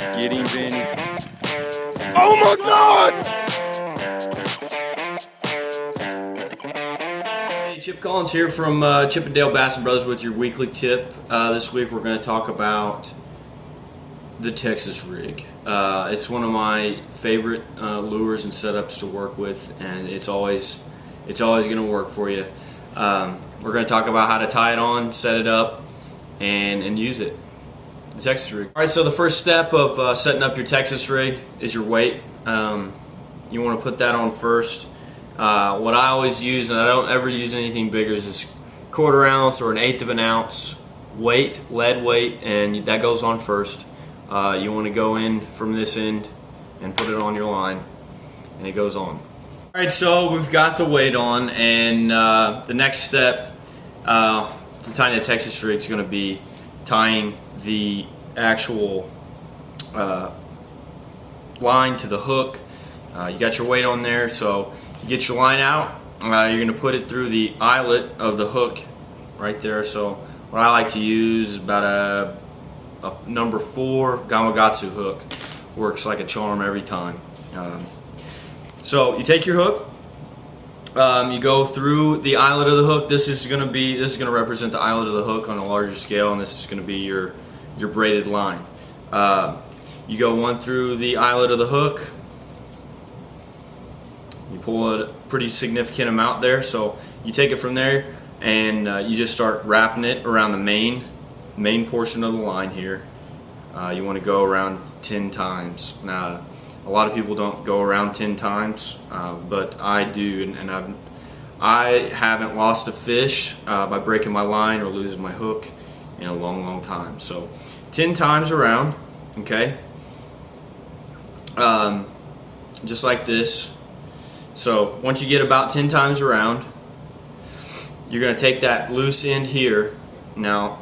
Get him, Vinny. Oh my God! Hey, Chip Collins here from Chippendale Bassin Brothers with your weekly tip. This week we're going to talk about the Texas rig. It's one of my favorite lures and setups to work with, and it's always going to work for you. We're going to talk about how to tie it on, set it up, and use it. The Texas rig. Alright, so the first step of setting up your Texas rig is your weight. You want to put that on first. What I always use, and I don't ever use anything bigger, is this 1/4 ounce or 1/8 of an ounce weight, lead weight, and that goes on first. You want to go in from this end and put it on your line, and it goes on. Alright, so we've got the weight on, and the next step to tying the Texas rig is going to be tying the actual line to the hook. You got your weight on there, so you get your line out. You're going to put it through the eyelet of the hook right there. So what I like to use is about a number 4 Gamakatsu hook. Works like a charm every time. So you take your hook, you go through the eyelet of the hook. This is going to represent the eyelet of the hook on a larger scale, and this is going to be your braided line. You go one through the eyelet of the hook. You pull a pretty significant amount there, so you take it from there and you just start wrapping it around the main portion of the line here. You want to go around 10 times. Now, a lot of people don't go around 10 times, but I do, and I haven't lost a fish by breaking my line or losing my hook in a long time. So 10 times around, okay, just like this. So once you get about 10 times around, you're going to take that loose end here. Now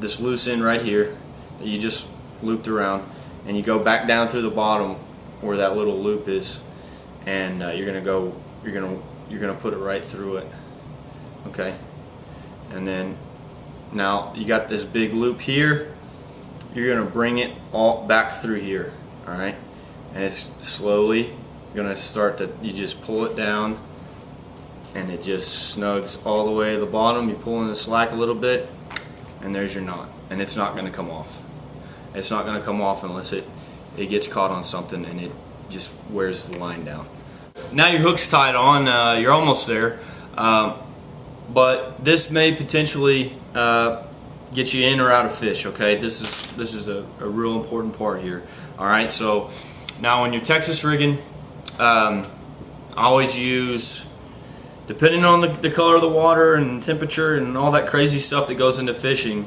this loose end right here that you just looped around, and you go back down through the bottom where that little loop is, and you're gonna put it right through it, okay. And then now you got this big loop here. You're gonna bring it all back through here, all right. And it's slowly gonna start to, you just pull it down, and it just snugs all the way to the bottom. You pull in the slack a little bit, and there's your knot, and it's not gonna come off. It's not going to come off unless it gets caught on something and it just wears the line down. Now your hook's tied on, you're almost there, but this may potentially get you in or out of fish. Okay, this is a real important part here. All right, so now when you're Texas rigging, I always use, depending on the color of the water and temperature and all that crazy stuff that goes into fishing,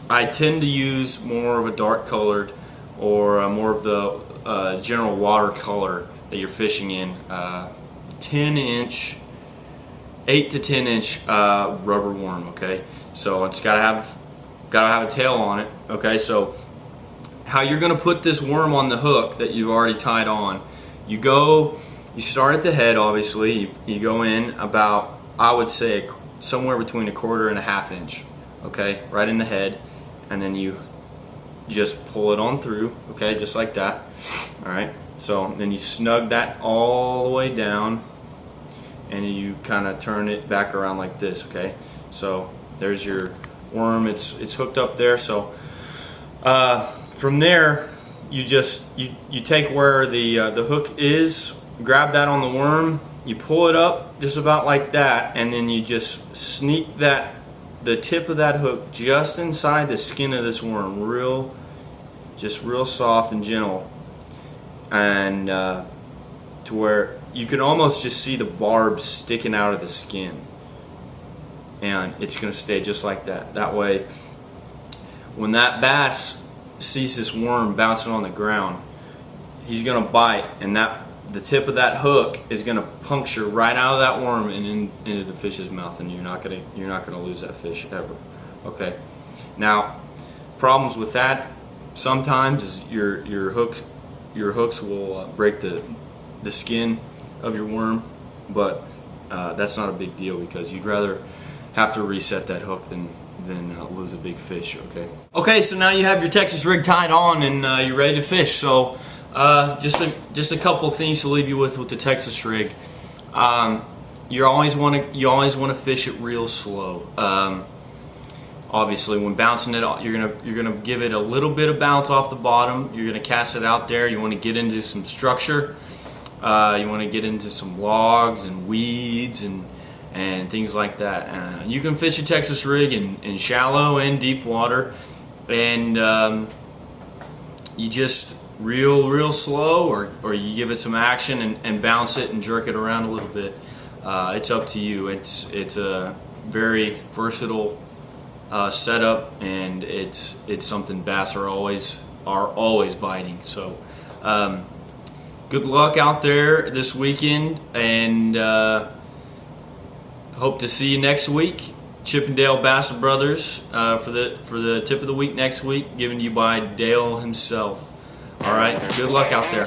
I tend to use more of a dark colored or more of the general water color that you're fishing in. 8 to 10 inch rubber worm. Okay, so it's gotta have a tail on it. Okay, so how you're gonna put this worm on the hook that you've already tied on? You start at the head. Obviously, you go in about, I would say, somewhere between 1/4 and 1/2 inch. Okay, right in the head. And then you just pull it on through, okay, just like that. Alright, so then you snug that all the way down, and you kind of turn it back around like this, okay. So there's your worm, it's hooked up there. So from there, you take where the hook is, grab that on the worm, you pull it up just about like that, and then you just sneak the tip of that hook just inside the skin of this worm, just real soft and gentle, and to where you can almost just see the barbs sticking out of the skin, and it's going to stay just like that. That way, when that bass sees this worm bouncing on the ground, he's going to bite, and the tip of that hook is going to puncture right out of that worm and into the fish's mouth, and you're not going to lose that fish ever. Okay. Now, problems with that sometimes is your hooks will break the skin of your worm, but that's not a big deal, because you'd rather have to reset that hook than than lose a big fish. Okay, so now you have your Texas rig tied on and you're ready to fish. So just a couple things to leave you with the Texas rig. You always want to fish it real slow. Obviously, when bouncing it, you're gonna give it a little bit of bounce off the bottom. You're gonna cast it out there. You want to get into some structure. You want to get into some logs and weeds and things like that. You can fish a Texas rig in shallow and deep water, and you just real slow, or you give it some action and bounce it and jerk it around a little bit. It's up to you. It's a very versatile setup, and it's something bass are always biting. So good luck out there this weekend, and hope to see you next week. Chippendale Bassin Brothers for the tip of the week next week, given to you by Dale himself. All right, good luck out there.